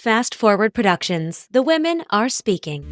Fast Forward Productions. The women are speaking.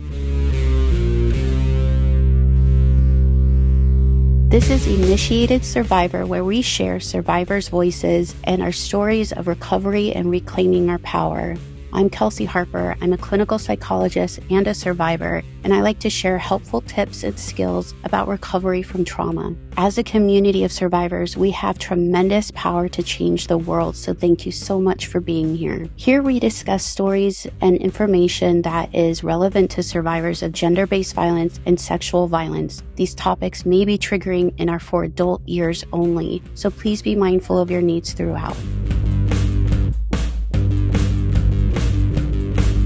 This is Initiated Survivor, where we share survivors' voices and our stories of recovery and reclaiming our power. I'm Kelsey Harper. I'm a clinical psychologist and a survivor, and I like to share helpful tips and skills about recovery from trauma. As a community of survivors, we have tremendous power to change the world, so thank you so much for being here. Here we discuss stories and information that is relevant to survivors of gender-based violence and sexual violence. These topics may be triggering and are for adult ears only, so please be mindful of your needs throughout.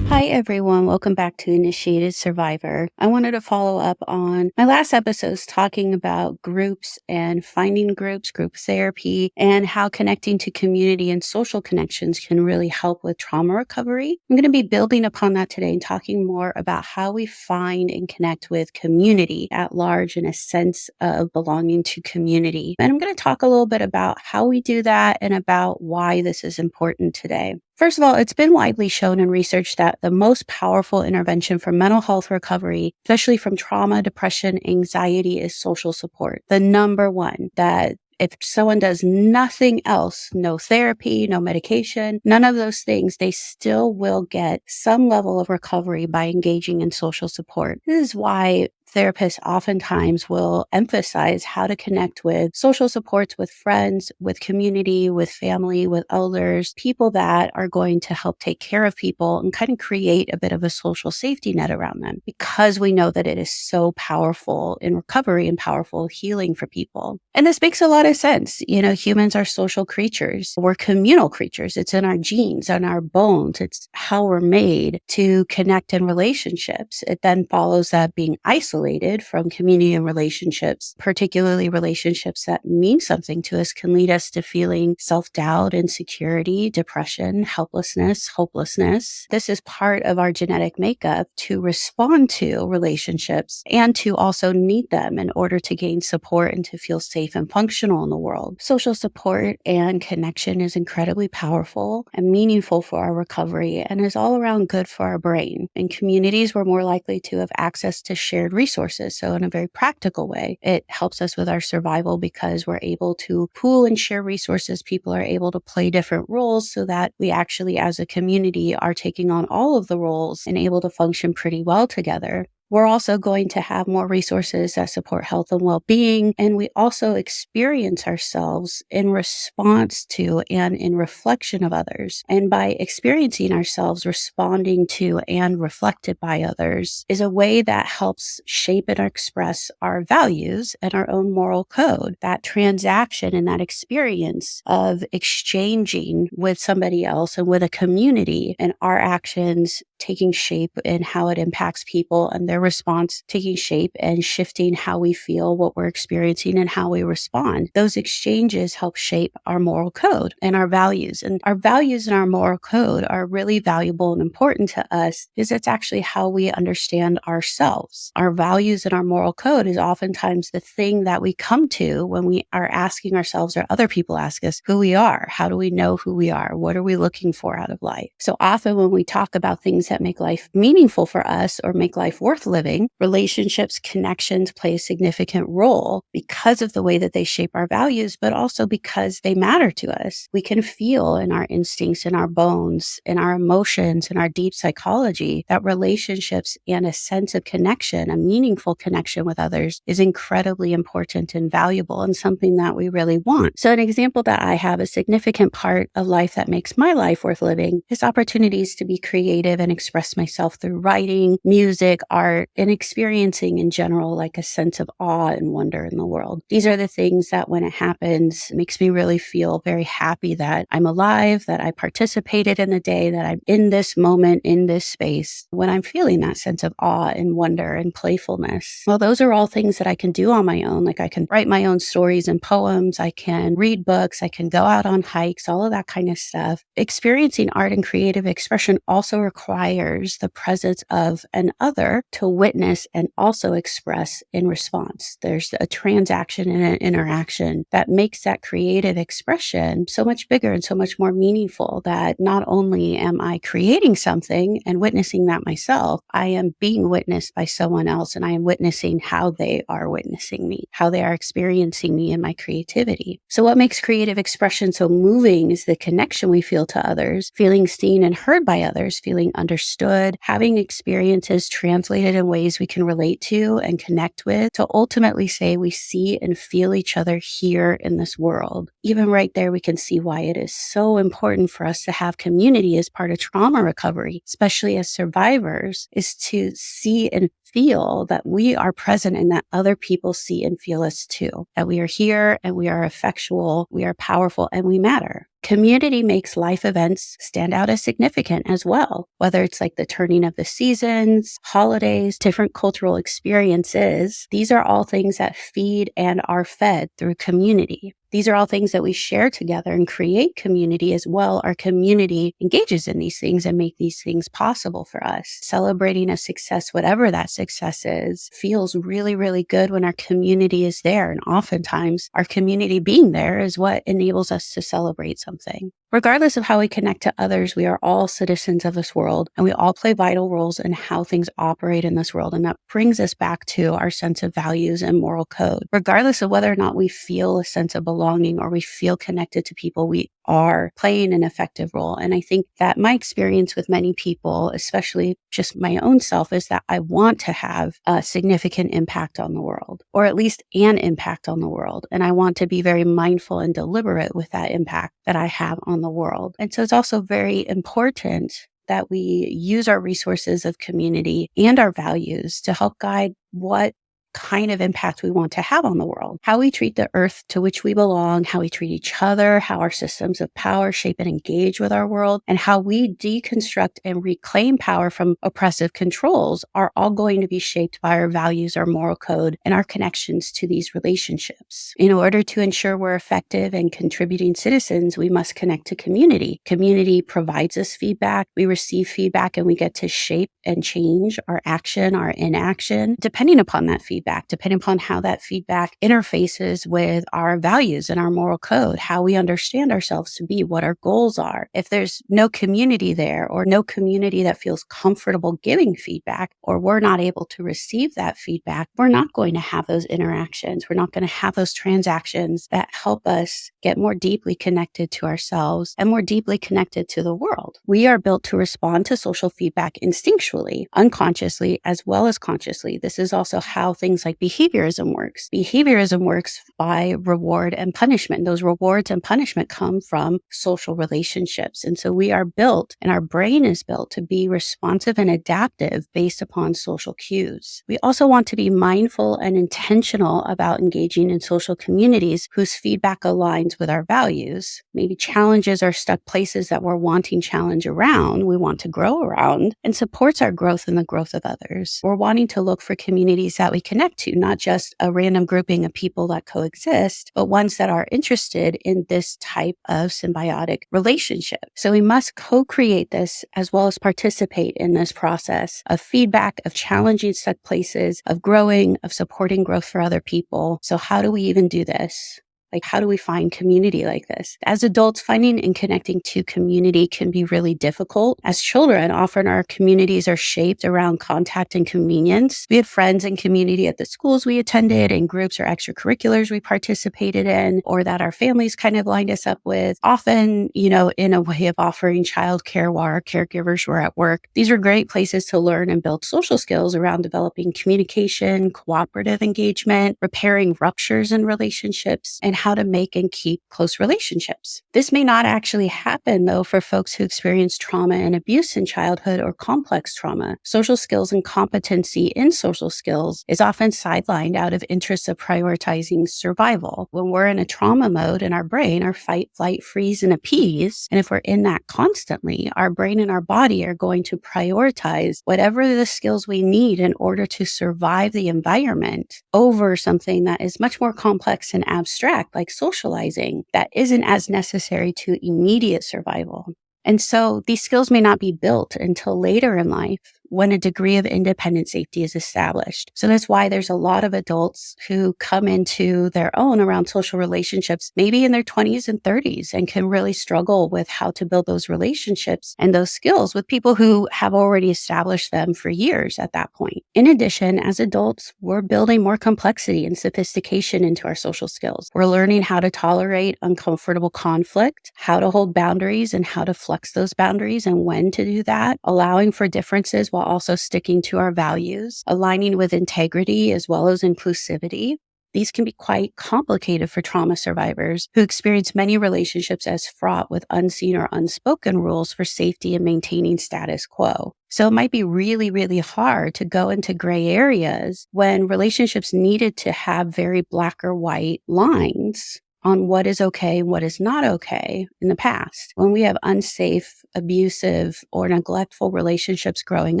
Hi, everyone. Welcome back to Initiated Survivor. I wanted to follow up on my last episodes talking about groups and finding groups, group therapy, and how connecting to community and social connections can really help with trauma recovery. I'm going to be building upon that today and talking more about how we find and connect with community at large and a sense of belonging to community. And I'm going to talk a little bit about how we do that and about why this is important today. First of all, it's been widely shown in research that the most powerful intervention for mental health recovery, especially from trauma, depression, anxiety, is social support. The number one, that if someone does nothing else, no therapy, no medication, none of those things, they still will get some level of recovery by engaging in social support. This is why therapists oftentimes will emphasize how to connect with social supports, with friends, with community, with family, with elders, people that are going to help take care of people and kind of create a bit of a social safety net around them, because we know that it is so powerful in recovery and powerful healing for people. And this makes a lot of sense. You know, humans are social creatures. We're communal creatures. It's in our genes, in our bones. It's how we're made to connect in relationships. It then follows that being isolated from community and relationships, particularly relationships that mean something to us, can lead us to feeling self-doubt, insecurity, depression, helplessness, hopelessness. This is part of our genetic makeup to respond to relationships and to also need them in order to gain support and to feel safe and functional in the world. Social support and connection is incredibly powerful and meaningful for our recovery and is all around good for our brain. In communities, we're more likely to have access to shared resources. So in a very practical way, it helps us with our survival because we're able to pool and share resources. People are able to play different roles so that we actually, as a community, are taking on all of the roles and able to function pretty well together. We're also going to have more resources that support health and well-being, and we also experience ourselves in response to and in reflection of others. And by experiencing ourselves responding to and reflected by others is a way that helps shape and express our values and our own moral code. That transaction and that experience of exchanging with somebody else and with a community and our actions taking shape in how it impacts people and their response taking shape and shifting how we feel, what we're experiencing, and how we respond. Those exchanges help shape our moral code and our values. And our values and our moral code are really valuable and important to us because it's actually how we understand ourselves. Our values and our moral code is oftentimes the thing that we come to when we are asking ourselves or other people ask us who we are. How do we know who we are? What are we looking for out of life? So often when we talk about things that make life meaningful for us or make life worth living, relationships, connections play a significant role because of the way that they shape our values, but also because they matter to us. We can feel in our instincts, in our bones, in our emotions, in our deep psychology that relationships and a sense of connection, a meaningful connection with others, is incredibly important and valuable and something that we really want. So an example that I have, a significant part of life that makes my life worth living, is opportunities to be creative and express myself through writing, music, art, and experiencing in general like a sense of awe and wonder in the world. These are the things that when it happens, it makes me really feel very happy that I'm alive, that I participated in the day, that I'm in this moment, in this space, when I'm feeling that sense of awe and wonder and playfulness. Well, those are all things that I can do on my own. Like I can write my own stories and poems, I can read books, I can go out on hikes, all of that kind of stuff. Experiencing art and creative expression also requires requires the presence of an other to witness and also express in response. There's a transaction and an interaction that makes that creative expression so much bigger and so much more meaningful, that not only am I creating something and witnessing that myself, I am being witnessed by someone else, and I am witnessing how they are witnessing me, how they are experiencing me and my creativity. So what makes creative expression so moving is the connection we feel to others, feeling seen and heard by others, feeling understood, having experiences translated in ways we can relate to and connect with, to ultimately say we see and feel each other here in this world. Even right there, we can see why it is so important for us to have community as part of trauma recovery, especially as survivors, is to see and feel that we are present and that other people see and feel us too, that we are here and we are effectual, we are powerful, and we matter. Community makes life events stand out as significant as well, whether it's like the turning of the seasons, holidays, different cultural experiences. These are all things that feed and are fed through community. These are all things that we share together and create community as well. Our community engages in these things and make these things possible for us. Celebrating a success, whatever that success is, feels really, really good when our community is there. And oftentimes our community being there is what enables us to celebrate something. Regardless of how we connect to others, we are all citizens of this world, and we all play vital roles in how things operate in this world. And that brings us back to our sense of values and moral code. Regardless of whether or not we feel a sense of belonging or we feel connected to people, we are playing an effective role. And I think that my experience with many people, especially just my own self, is that I want to have a significant impact on the world, or at least an impact on the world. And I want to be very mindful and deliberate with that impact that I have on the world. And so it's also very important that we use our resources of community and our values to help guide what kind of impact we want to have on the world, how we treat the earth to which we belong, how we treat each other, how our systems of power shape and engage with our world, and how we deconstruct and reclaim power from oppressive controls are all going to be shaped by our values, our moral code, and our connections to these relationships. In order to ensure we're effective and contributing citizens, we must connect to community. Community provides us feedback, we receive feedback, and we get to shape and change our action, our inaction, depending upon that feedback, depending upon how that feedback interfaces with our values and our moral code, how we understand ourselves to be, what our goals are. If there's no community there, or no community that feels comfortable giving feedback, or we're not able to receive that feedback, we're not going to have those interactions. We're not going to have those transactions that help us get more deeply connected to ourselves and more deeply connected to the world. We are built to respond to social feedback instinctually, unconsciously, as well as consciously. This is also how things like behaviorism works. Behaviorism works by reward and punishment. Those rewards and punishment come from social relationships. And so we are built, and our brain is built to be responsive and adaptive based upon social cues. We also want to be mindful and intentional about engaging in social communities whose feedback aligns with our values. Maybe challenges are stuck places that we're wanting challenge around, we want to grow around, and supports our growth and the growth of others. We're wanting to look for communities that we connect to, not just a random grouping of people that coexist, but ones that are interested in this type of symbiotic relationship. So we must co-create this as well as participate in this process of feedback, of challenging stuck places, of growing, of supporting growth for other people. So how do we even do this? Like, how do we find community like this? As adults, finding and connecting to community can be really difficult. As children, often our communities are shaped around contact and convenience. We had friends and community at the schools we attended, and groups or extracurriculars we participated in, or that our families kind of lined us up with, often, in a way of offering childcare while our caregivers were at work. These are great places to learn and build social skills around developing communication, cooperative engagement, repairing ruptures in relationships, and how to make and keep close relationships. This may not actually happen, though, for folks who experience trauma and abuse in childhood or complex trauma. Social skills and competency in social skills is often sidelined out of interest of prioritizing survival. When we're in a trauma mode in our brain, our fight, flight, freeze, and appease, and if we're in that constantly, our brain and our body are going to prioritize whatever the skills we need in order to survive the environment over something that is much more complex and abstract, like socializing, that isn't as necessary to immediate survival. And so these skills may not be built until later in life when a degree of independent safety is established. So that's why there's a lot of adults who come into their own around social relationships, maybe in their 20s and 30s, and can really struggle with how to build those relationships and those skills with people who have already established them for years at that point. In addition, as adults, we're building more complexity and sophistication into our social skills. We're learning how to tolerate uncomfortable conflict, how to hold boundaries and how to flex those boundaries and when to do that, allowing for differences while also sticking to our values, aligning with integrity as well as inclusivity. These can be quite complicated for trauma survivors who experience many relationships as fraught with unseen or unspoken rules for safety and maintaining status quo. So it might be really, really hard to go into gray areas when relationships needed to have very black or white lines on what is okay and what is not okay in the past. When we have unsafe, abusive, or neglectful relationships growing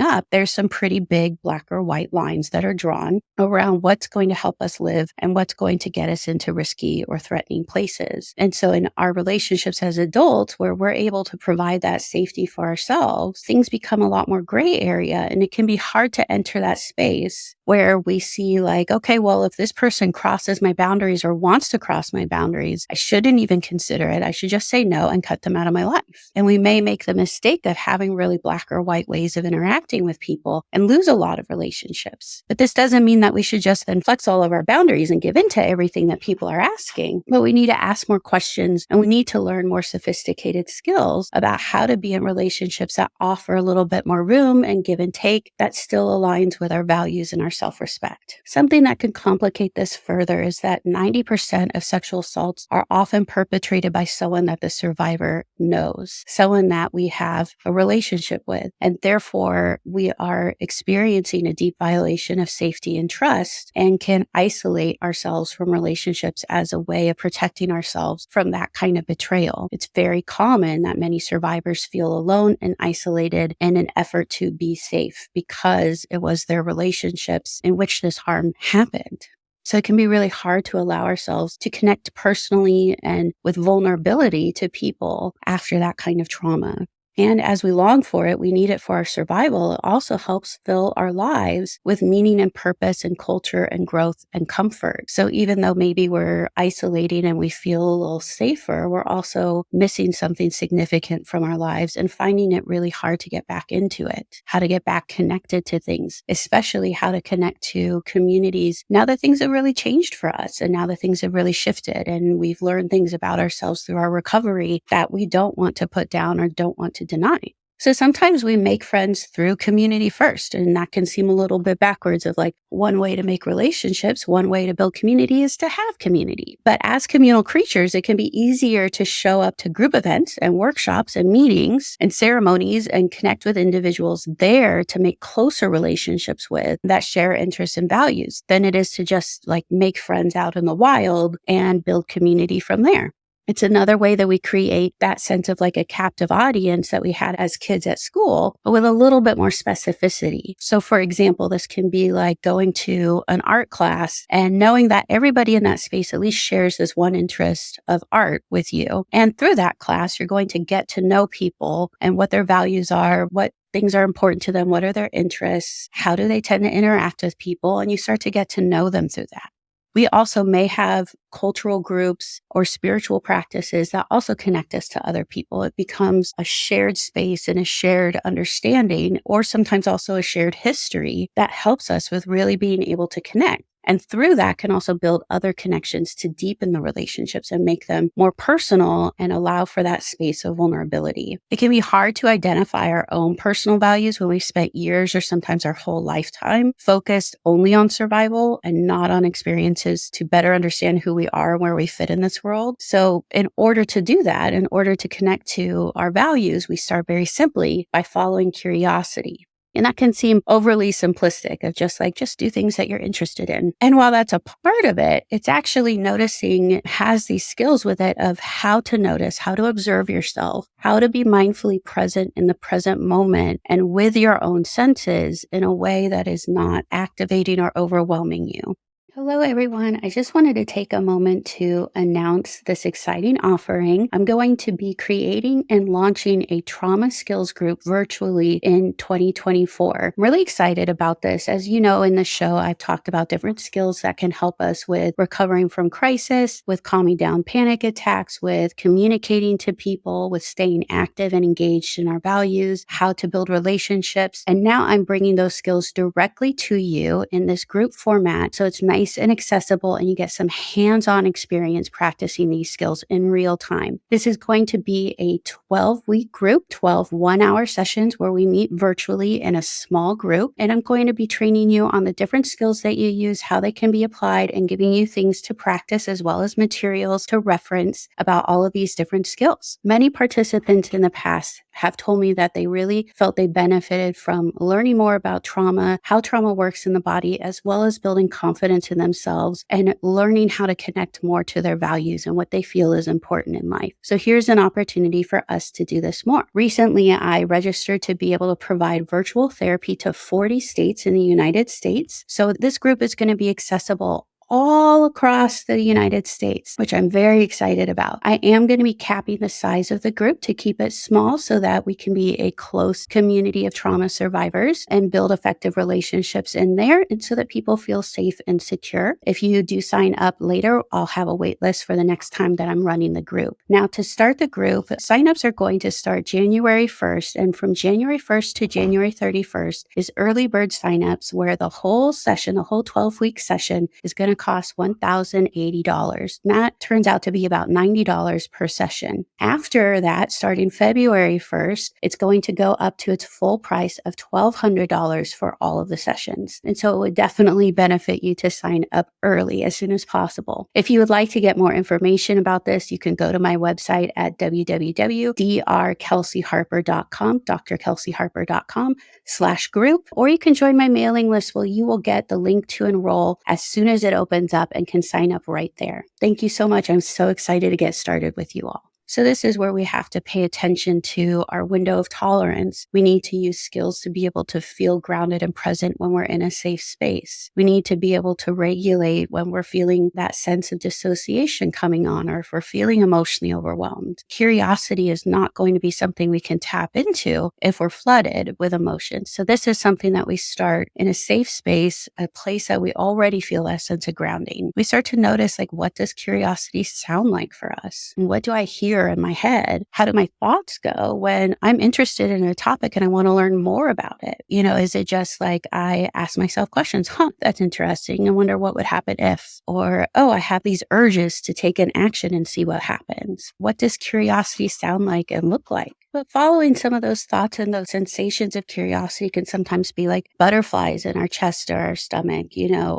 up, there's some pretty big black or white lines that are drawn around what's going to help us live and what's going to get us into risky or threatening places. And so in our relationships as adults, where we're able to provide that safety for ourselves, things become a lot more gray area, and it can be hard to enter that space where we see like, okay, well, if this person crosses my boundaries or wants to cross my boundaries, I shouldn't even consider it. I should just say no and cut them out of my life. And we may make the mistake of having really black or white ways of interacting with people and lose a lot of relationships. But this doesn't mean that we should just then flex all of our boundaries and give in to everything that people are asking. But we need to ask more questions, and we need to learn more sophisticated skills about how to be in relationships that offer a little bit more room and give and take that still aligns with our values and our self-respect. Something that can complicate this further is that 90% of sexual assaults are often perpetrated by someone that the survivor knows, someone that we have a relationship with, and therefore we are experiencing a deep violation of safety and trust and can isolate ourselves from relationships as a way of protecting ourselves from that kind of betrayal. It's very common that many survivors feel alone and isolated in an effort to be safe because it was their relationships in which this harm happened. So it can be really hard to allow ourselves to connect personally and with vulnerability to people after that kind of trauma. And as we long for it, we need it for our survival. It also helps fill our lives with meaning and purpose and culture and growth and comfort. So even though maybe we're isolating and we feel a little safer, we're also missing something significant from our lives and finding it really hard to get back into it, how to get back connected to things, especially how to connect to communities now that things have really changed for us and now that things have really shifted and we've learned things about ourselves through our recovery that we don't want to put down or don't want to deny. So sometimes we make friends through community first, and that can seem a little bit backwards of like one way to make relationships, one way to build community is to have community. But as communal creatures, it can be easier to show up to group events and workshops and meetings and ceremonies and connect with individuals there to make closer relationships with that share interests and values than it is to just like make friends out in the wild and build community from there. It's another way that we create that sense of like a captive audience that we had as kids at school, but with a little bit more specificity. So for example, this can be like going to an art class and knowing that everybody in that space at least shares this one interest of art with you. And through that class, you're going to get to know people and what their values are, what things are important to them, what are their interests, how do they tend to interact with people, and you start to get to know them through that. We also may have cultural groups or spiritual practices that also connect us to other people. It becomes a shared space and a shared understanding, or sometimes also a shared history that helps us with really being able to connect. And through that can also build other connections to deepen the relationships and make them more personal and allow for that space of vulnerability. It can be hard to identify our own personal values when we spent years or sometimes our whole lifetime focused only on survival and not on experiences to better understand who we are and where we fit in this world. So in order to do that, in order to connect to our values, we start very simply by following curiosity. And that can seem overly simplistic of just do things that you're interested in. And while that's a part of it, it's actually noticing has these skills with it of how to notice, how to observe yourself, how to be mindfully present in the present moment and with your own senses in a way that is not activating or overwhelming you. Hello, everyone. I just wanted to take a moment to announce this exciting offering. I'm going to be creating and launching a trauma skills group virtually in 2024. I'm really excited about this. As you know, in the show, I've talked about different skills that can help us with recovering from crisis, with calming down panic attacks, with communicating to people, with staying active and engaged in our values, how to build relationships. And now I'm bringing those skills directly to you in this group format. So it's nice and accessible, and you get some hands-on experience practicing these skills in real time. This is going to be a 12-week group, 12 one-hour sessions where we meet virtually in a small group. And I'm going to be training you on the different skills that you use, how they can be applied, and giving you things to practice as well as materials to reference about all of these different skills. Many participants in the past have told me that they really felt they benefited from learning more about trauma, how trauma works in the body, as well as building confidence in themselves and learning how to connect more to their values and what they feel is important in life. So here's an opportunity for us to do this more. Recently, I registered to be able to provide virtual therapy to 40 states in the United States. So this group is going to be accessible all across the United States, which I'm very excited about. I am going to be capping the size of the group to keep it small so that we can be a close community of trauma survivors and build effective relationships in there, and so that people feel safe and secure. If you do sign up later, I'll have a wait list for the next time that I'm running the group. Now, to start the group, signups are going to start January 1st, and from January 1st to January 31st is early bird signups, where the whole session, the whole 12-week session, is going to cost $1,080. That turns out to be about $90 per session. After that, starting February 1st, it's going to go up to its full price of $1,200 for all of the sessions. And so it would definitely benefit you to sign up early as soon as possible. If you would like to get more information about this, you can go to my website at www.drkelseyharper.com, drkelseyharper.com/group, or you can join my mailing list where you will get the link to enroll as soon as it opens up and can sign up right there. Thank you so much. I'm so excited to get started with you all. So this is where we have to pay attention to our window of tolerance. We need to use skills to be able to feel grounded and present when we're in a safe space. We need to be able to regulate when we're feeling that sense of dissociation coming on, or if we're feeling emotionally overwhelmed. Curiosity is not going to be something we can tap into if we're flooded with emotions. So this is something that we start in a safe space, a place that we already feel that sense of grounding. We start to notice, like, what does curiosity sound like for us? And what do I hear in my head? How do my thoughts go when I'm interested in a topic and I want to learn more about it? Is it just like I ask myself questions? That's interesting. I wonder what would happen if, or, I have these urges to take an action and see what happens. What does curiosity sound like and look like? But following some of those thoughts and those sensations of curiosity can sometimes be like butterflies in our chest or our stomach,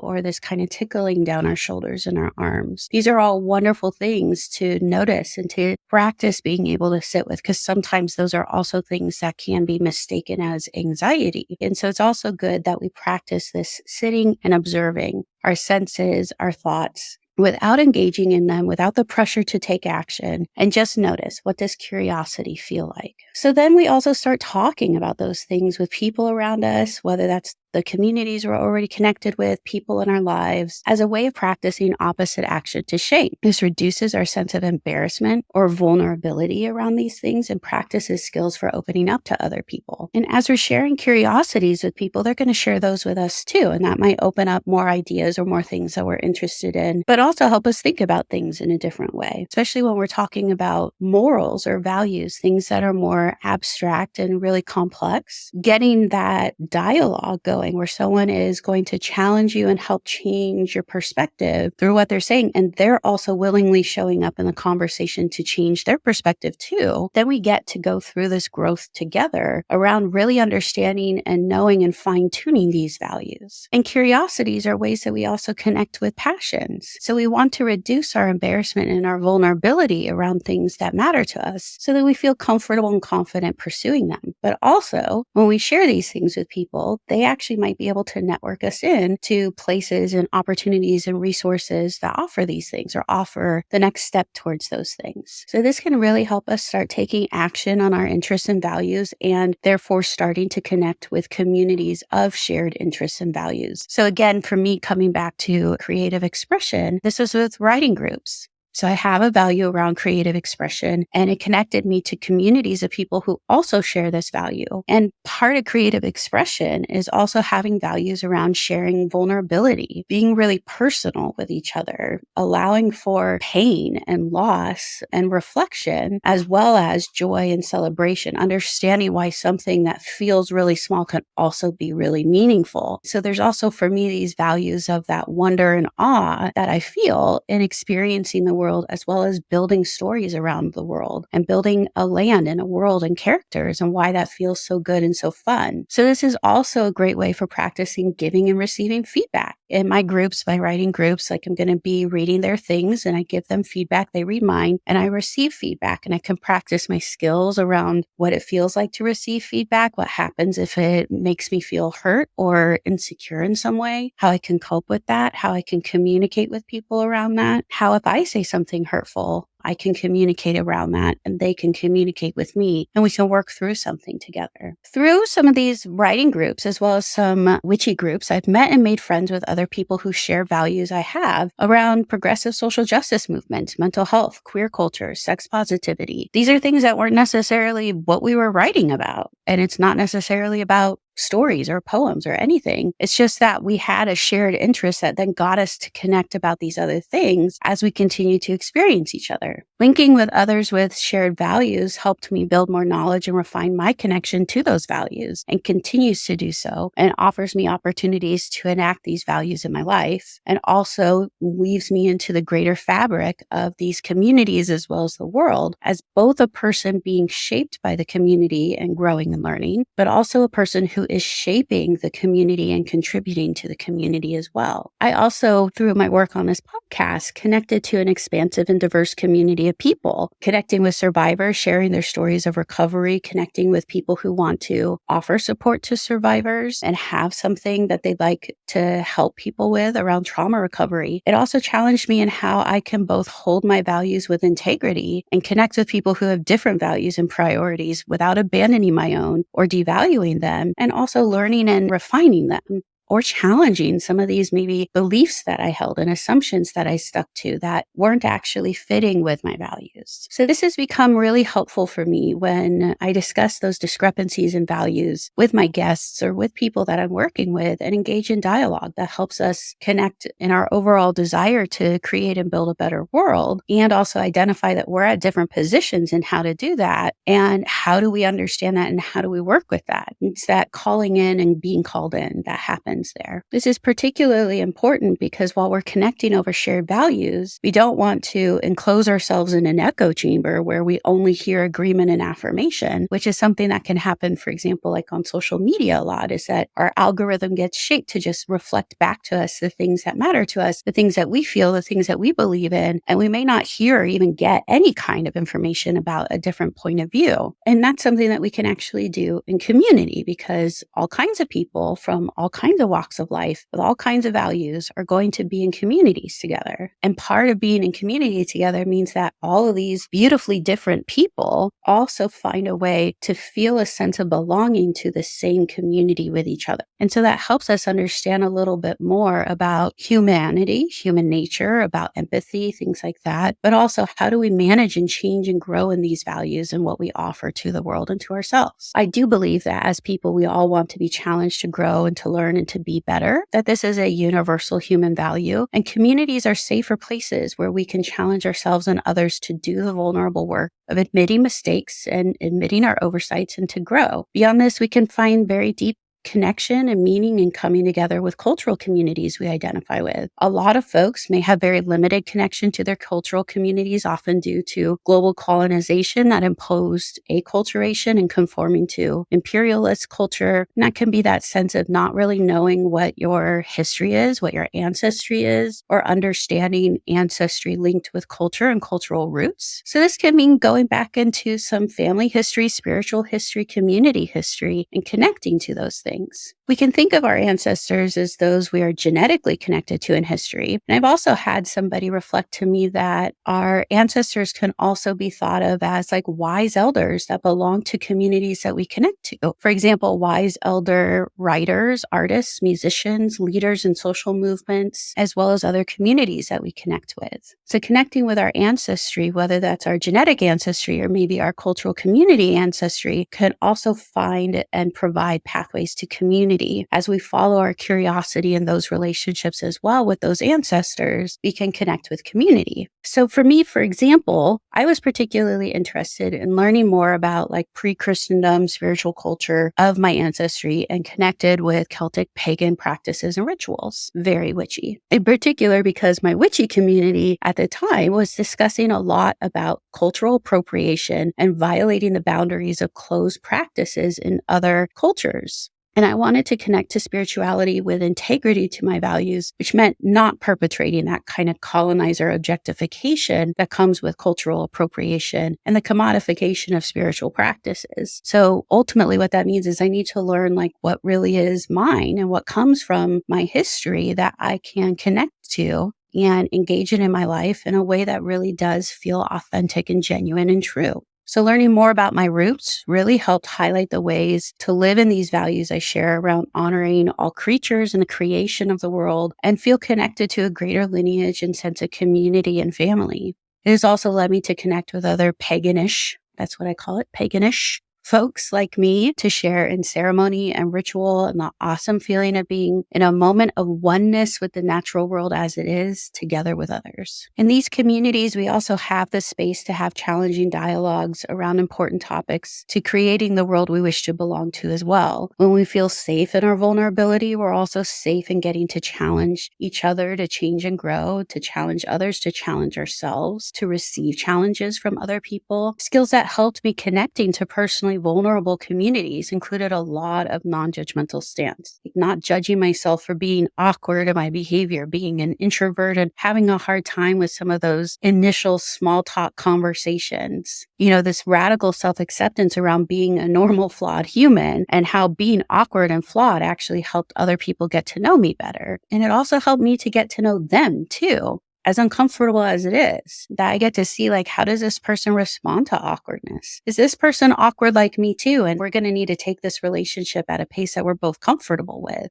or this kind of tickling down our shoulders and our arms. These are all wonderful things to notice and to practice being able to sit with, because sometimes those are also things that can be mistaken as anxiety. And so it's also good that we practice this sitting and observing our senses, our thoughts, without engaging in them, without the pressure to take action, and just notice, what does curiosity feel like? So then we also start talking about those things with people around us, whether that's the communities we're already connected with, people in our lives, as a way of practicing opposite action to shame. This reduces our sense of embarrassment or vulnerability around these things and practices skills for opening up to other people. And as we're sharing curiosities with people, they're going to share those with us too. And that might open up more ideas or more things that we're interested in, but also help us think about things in a different way, especially when we're talking about morals or values, things that are more abstract and really complex. Getting that dialogue going, where someone is going to challenge you and help change your perspective through what they're saying, and they're also willingly showing up in the conversation to change their perspective too, then we get to go through this growth together around really understanding and knowing and fine-tuning these values. And curiosities are ways that we also connect with passions. So we want to reduce our embarrassment and our vulnerability around things that matter to us so that we feel comfortable and confident pursuing them. But also, when we share these things with people, they actually actually might be able to network us in to places and opportunities and resources that offer these things or offer the next step towards those things. So this can really help us start taking action on our interests and values, and therefore starting to connect with communities of shared interests and values. So again, for me, coming back to creative expression, this was with writing groups. So I have a value around creative expression, and it connected me to communities of people who also share this value. And part of creative expression is also having values around sharing vulnerability, being really personal with each other, allowing for pain and loss and reflection, as well as joy and celebration, understanding why something that feels really small can also be really meaningful. So there's also for me these values of that wonder and awe that I feel in experiencing the world, as well as building stories around the world and building a land and a world and characters, and why that feels so good and so fun. So this is also a great way for practicing giving and receiving feedback. In my groups, my writing groups, like I'm going to be reading their things and I give them feedback, they read mine, and I receive feedback, and I can practice my skills around what it feels like to receive feedback, what happens if it makes me feel hurt or insecure in some way, how I can cope with that, how I can communicate with people around that, how if I say something hurtful, I can communicate around that and they can communicate with me and we can work through something together. Through some of these writing groups, as well as some witchy groups, I've met and made friends with other people who share values I have around progressive social justice movement, mental health, queer culture, sex positivity. These are things that weren't necessarily what we were writing about. And it's not necessarily about stories or poems or anything. It's just that we had a shared interest that then got us to connect about these other things as we continue to experience each other. Linking with others with shared values helped me build more knowledge and refine my connection to those values, and continues to do so, and offers me opportunities to enact these values in my life, and also weaves me into the greater fabric of these communities as well as the world, as both a person being shaped by the community and growing and learning, but also a person who is shaping the community and contributing to the community as well. I also, through my work on this podcast, connected to an expansive and diverse community of people, connecting with survivors, sharing their stories of recovery, connecting with people who want to offer support to survivors and have something that they'd like to help people with around trauma recovery. It also challenged me in how I can both hold my values with integrity and connect with people who have different values and priorities without abandoning my own or devaluing them, and also learning and refining them, or challenging some of these maybe beliefs that I held and assumptions that I stuck to that weren't actually fitting with my values. So this has become really helpful for me when I discuss those discrepancies in values with my guests or with people that I'm working with, and engage in dialogue that helps us connect in our overall desire to create and build a better world, and also identify that we're at different positions in how to do that, and how do we understand that and how do we work with that. It's that calling in and being called in that happens there. This is particularly important because while we're connecting over shared values, we don't want to enclose ourselves in an echo chamber where we only hear agreement and affirmation, which is something that can happen, for example, like on social media a lot, is that our algorithm gets shaped to just reflect back to us the things that matter to us, the things that we feel, the things that we believe in, and we may not hear or even get any kind of information about a different point of view. And that's something that we can actually do in community, because all kinds of people from all kinds of walks of life with all kinds of values are going to be in communities together. And part of being in community together means that all of these beautifully different people also find a way to feel a sense of belonging to the same community with each other. And so that helps us understand a little bit more about humanity, human nature, about empathy, things like that, but also how do we manage and change and grow in these values and what we offer to the world and to ourselves. I do believe that as people, we all want to be challenged to grow and to learn and to be better, that this is a universal human value, and communities are safer places where we can challenge ourselves and others to do the vulnerable work of admitting mistakes and admitting our oversights and to grow. Beyond this, we can find very deep connection and meaning in coming together with cultural communities we identify with. A lot of folks may have very limited connection to their cultural communities, often due to global colonization that imposed acculturation and conforming to imperialist culture. And that can be that sense of not really knowing what your history is, what your ancestry is, or understanding ancestry linked with culture and cultural roots. So this can mean going back into some family history, spiritual history, community history, and connecting to those things. things. We can think of our ancestors as those we are genetically connected to in history. And I've also had somebody reflect to me that our ancestors can also be thought of as like wise elders that belong to communities that we connect to. For example, wise elder writers, artists, musicians, leaders in social movements, as well as other communities that we connect with. So connecting with our ancestry, whether that's our genetic ancestry or maybe our cultural community ancestry, can also find and provide pathways to community. As we follow our curiosity in those relationships as well with those ancestors, we can connect with community. So for me, for example, I was particularly interested in learning more about like pre-Christendom spiritual culture of my ancestry and connected with Celtic pagan practices and rituals. Very witchy. In particular, because my witchy community at the time was discussing a lot about cultural appropriation and violating the boundaries of closed practices in other cultures. And I wanted to connect to spirituality with integrity to my values, which meant not perpetrating that kind of colonizer objectification that comes with cultural appropriation and the commodification of spiritual practices. So ultimately what that means is I need to learn like what really is mine and what comes from my history that I can connect to and engage it in my life in a way that really does feel authentic and genuine and true. So learning more about my roots really helped highlight the ways to live in these values I share around honoring all creatures and the creation of the world and feel connected to a greater lineage and sense of community and family. It has also led me to connect with other paganish, that's what I call it, paganish folks like me to share in ceremony and ritual and the awesome feeling of being in a moment of oneness with the natural world as it is together with others. In these communities, we also have the space to have challenging dialogues around important topics to creating the world we wish to belong to as well. When we feel safe in our vulnerability, we're also safe in getting to challenge each other to change and grow, to challenge others, to challenge ourselves, to receive challenges from other people. Skills that helped me connecting to personally vulnerable communities included a lot of non-judgmental stance, like not judging myself for being awkward in my behavior, being an introvert and having a hard time with some of those initial small talk conversations. This radical self-acceptance around being a normal, flawed human and how being awkward and flawed actually helped other people get to know me better. And it also helped me to get to know them too. As uncomfortable as it is, that I get to see like, how does this person respond to awkwardness? Is this person awkward like me too? And we're going to need to take this relationship at a pace that we're both comfortable with.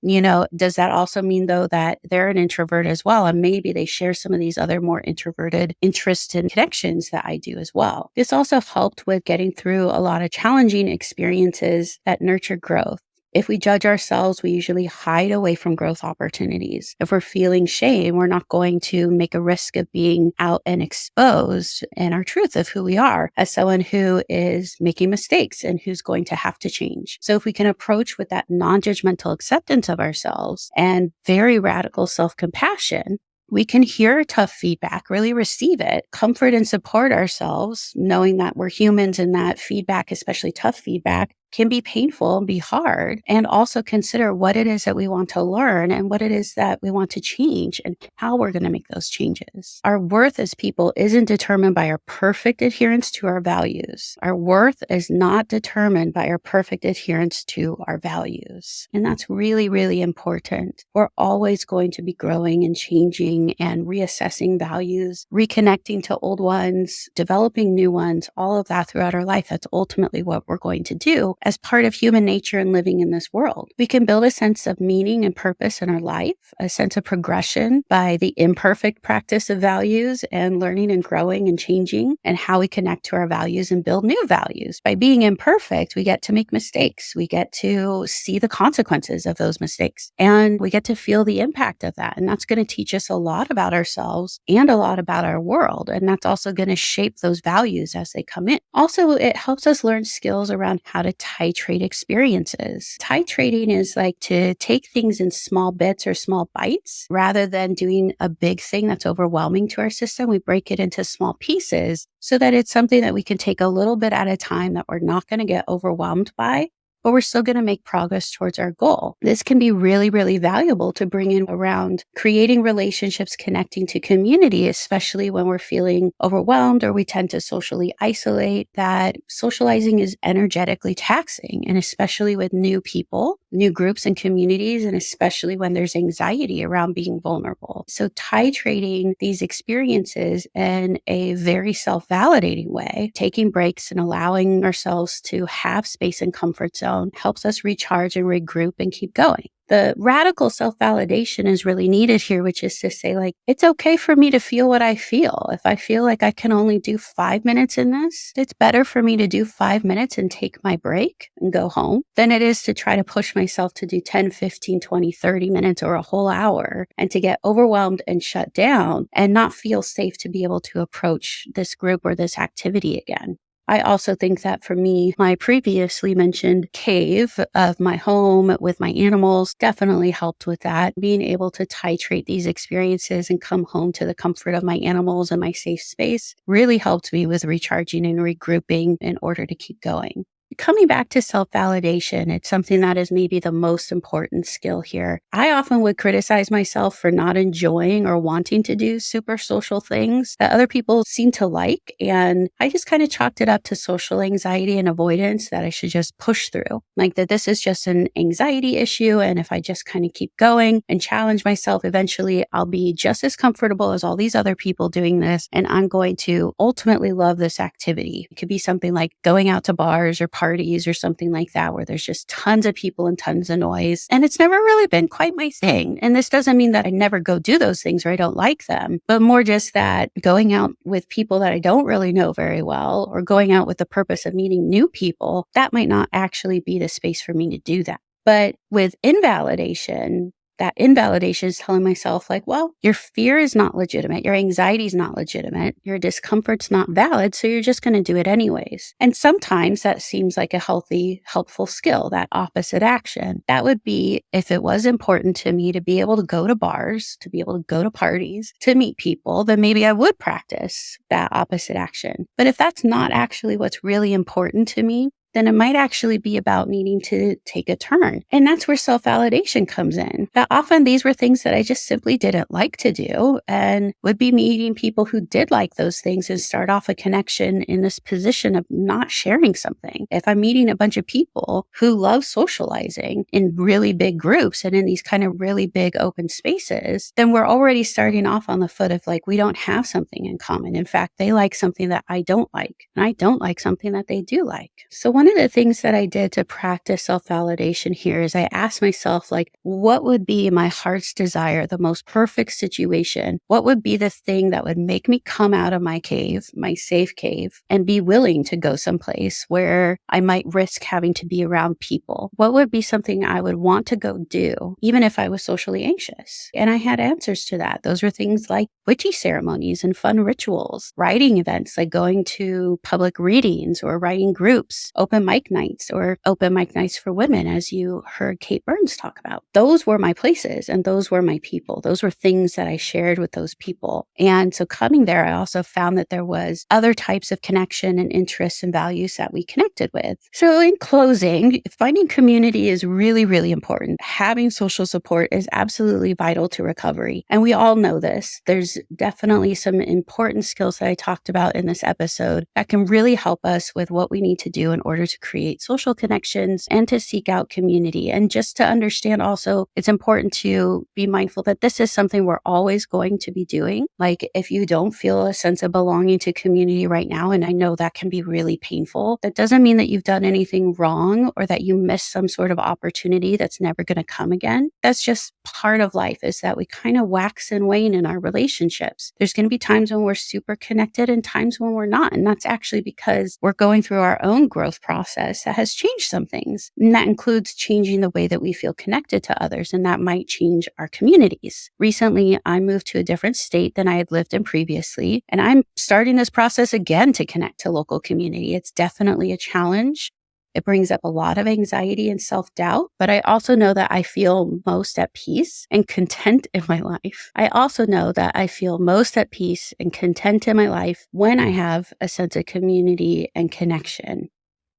Does that also mean though that they're an introvert as well? And maybe they share some of these other more introverted interests and connections that I do as well. This also helped with getting through a lot of challenging experiences that nurture growth. If we judge ourselves, we usually hide away from growth opportunities. If we're feeling shame, we're not going to make a risk of being out and exposed in our truth of who we are as someone who is making mistakes and who's going to have to change. So if we can approach with that non-judgmental acceptance of ourselves and very radical self-compassion, we can hear tough feedback, really receive it, comfort and support ourselves, knowing that we're humans and that feedback, especially tough feedback, can be painful and be hard, and also consider what it is that we want to learn and what it is that we want to change and how we're going to make those changes. Our worth as people isn't determined by our perfect adherence to our values. Our worth is not determined by our perfect adherence to our values. And that's really, really important. We're always going to be growing and changing and reassessing values, reconnecting to old ones, developing new ones, all of that throughout our life. That's ultimately what we're going to do as part of human nature and living in this world. We can build a sense of meaning and purpose in our life, a sense of progression by the imperfect practice of values and learning and growing and changing, and how we connect to our values and build new values. By being imperfect, we get to make mistakes. We get to see the consequences of those mistakes, and we get to feel the impact of that. And that's going to teach us a lot about ourselves and a lot about our world. And that's also going to shape those values as they come in. Also, it helps us learn skills around how to titrate experiences. Titrating is like to take things in small bits or small bites rather than doing a big thing that's overwhelming to our system. We break it into small pieces so that it's something that we can take a little bit at a time that we're not going to get overwhelmed by, but we're still going to make progress towards our goal. This can be really, really valuable to bring in around creating relationships, connecting to community, especially when we're feeling overwhelmed or we tend to socially isolate. That socializing is energetically taxing, and especially with new people, new groups and communities, and especially when there's anxiety around being vulnerable. So titrating these experiences in a very self-validating way, taking breaks and allowing ourselves to have space and comfort zone helps us recharge and regroup and keep going. The radical self-validation is really needed here, which is to say, like, it's okay for me to feel what I feel. If I feel like I can only do 5 minutes in this, it's better for me to do 5 minutes and take my break and go home than it is to try to push myself to do 10, 15, 20, 30 minutes or a whole hour and to get overwhelmed and shut down and not feel safe to be able to approach this group or this activity again. I also think that for me, my previously mentioned cave of my home with my animals definitely helped with that. Being able to titrate these experiences and come home to the comfort of my animals and my safe space really helped me with recharging and regrouping in order to keep going. Coming back to self-validation, it's something that is maybe the most important skill here. I often would criticize myself for not enjoying or wanting to do super social things that other people seem to like. And I just kind of chalked it up to social anxiety and avoidance that I should just push through. Like that this is just an anxiety issue. And if I just kind of keep going and challenge myself, eventually I'll be just as comfortable as all these other people doing this. And I'm going to ultimately love this activity. It could be something like going out to bars or parties or something like that, where there's just tons of people and tons of noise. And it's never really been quite my thing. And this doesn't mean that I never go do those things or I don't like them, but more just that going out with people that I don't really know very well or going out with the purpose of meeting new people, that might not actually be the space for me to do that. But with invalidation, that invalidation is telling myself like, well, your fear is not legitimate. Your anxiety is not legitimate. Your discomfort's not valid. So you're just going to do it anyways. And sometimes that seems like a healthy, helpful skill, that opposite action. That would be if it was important to me to be able to go to bars, to be able to go to parties, to meet people, then maybe I would practice that opposite action. But if that's not actually what's really important to me, then it might actually be about needing to take a turn. And that's where self-validation comes in. That often these were things that I just simply didn't like to do and would be meeting people who did like those things and start off a connection in this position of not sharing something. If I'm meeting a bunch of people who love socializing in really big groups and in these kind of really big open spaces, then we're already starting off on the foot of like, we don't have something in common. In fact, they like something that I don't like, and I don't like something that they do like. So one of the things that I did to practice self-validation here is I asked myself, like, what would be my heart's desire, the most perfect situation? What would be the thing that would make me come out of my cave, my safe cave, and be willing to go someplace where I might risk having to be around people? What would be something I would want to go do, even if I was socially anxious? And I had answers to that. Those were things like witchy ceremonies and fun rituals, writing events like going to public readings or writing groups, open mic nights or open mic nights for women, as you heard Kate Burns talk about. Those were my places and those were my people. Those were things that I shared with those people. And so coming there, I also found that there was other types of connection and interests and values that we connected with. So in closing, finding community is really, really important. Having social support is absolutely vital to recovery. And we all know this. There's definitely some important skills that I talked about in this episode that can really help us with what we need to do in order to create social connections and to seek out community. And just to understand also, it's important to be mindful that this is something we're always going to be doing. Like if you don't feel a sense of belonging to community right now, and I know that can be really painful, that doesn't mean that you've done anything wrong or that you missed some sort of opportunity that's never going to come again. That's just part of life, is that we kind of wax and wane in our relationships. There's going to be times when we're super connected and times when we're not. And that's actually because we're going through our own growth process that has changed some things. And that includes changing the way that we feel connected to others. And that might change our communities. Recently, I moved to a different state than I had lived in previously. And I'm starting this process again to connect to local community. It's definitely a challenge. It brings up a lot of anxiety and self-doubt, but I also know that I feel most at peace and content in my life. I also know that I feel most at peace and content in my life when I have a sense of community and connection.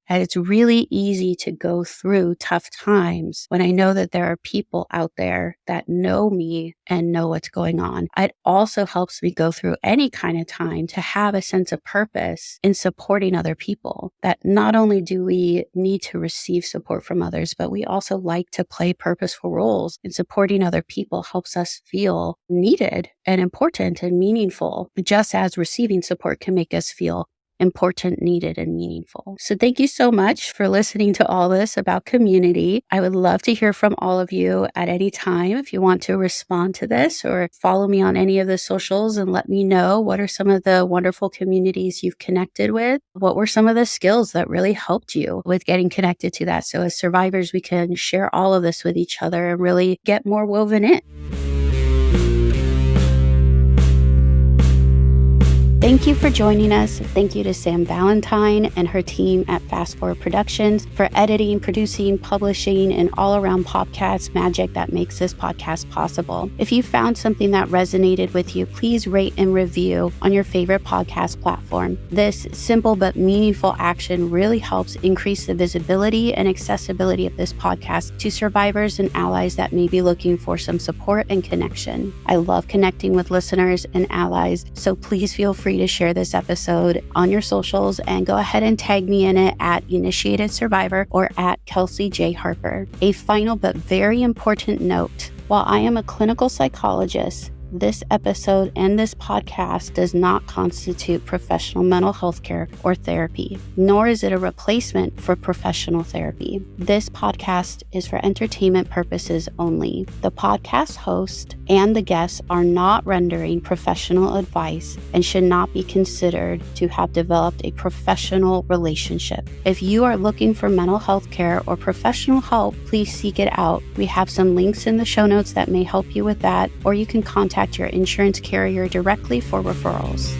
And it's really easy to go through tough times when I know that there are people out there that know me and know what's going on. It also helps me go through any kind of time to have a sense of purpose in supporting other people. That not only do we need to receive support from others, but we also like to play purposeful roles, and supporting other people helps us feel needed and important and meaningful, just as receiving support can make us feel important, needed, and meaningful. So thank you so much for listening to all this about community. I would love to hear from all of you at any time. If you want to respond to this or follow me on any of the socials and let me know what are some of the wonderful communities you've connected with. What were some of the skills that really helped you with getting connected to that? So as survivors, we can share all of this with each other and really get more woven in. Thank you for joining us. Thank you to Sam Valentine and her team at Fast Forward Productions for editing, producing, publishing, and all-around podcast magic that makes this podcast possible. If you found something that resonated with you, please rate and review on your favorite podcast platform. This simple but meaningful action really helps increase the visibility and accessibility of this podcast to survivors and allies that may be looking for some support and connection. I love connecting with listeners and allies, so please feel free to share this episode on your socials and go ahead and tag me in it at Initiated Survivor or at Kelsey J. Harper. A final but very important note: while I am a clinical psychologist, this episode and this podcast does not constitute professional mental health care or therapy, nor is it a replacement for professional therapy. This podcast is for entertainment purposes only. The podcast host and the guests are not rendering professional advice and should not be considered to have developed a professional relationship. If you are looking for mental health care or professional help, please seek it out. We have some links in the show notes that may help you with that, or you can contact your insurance carrier directly for referrals.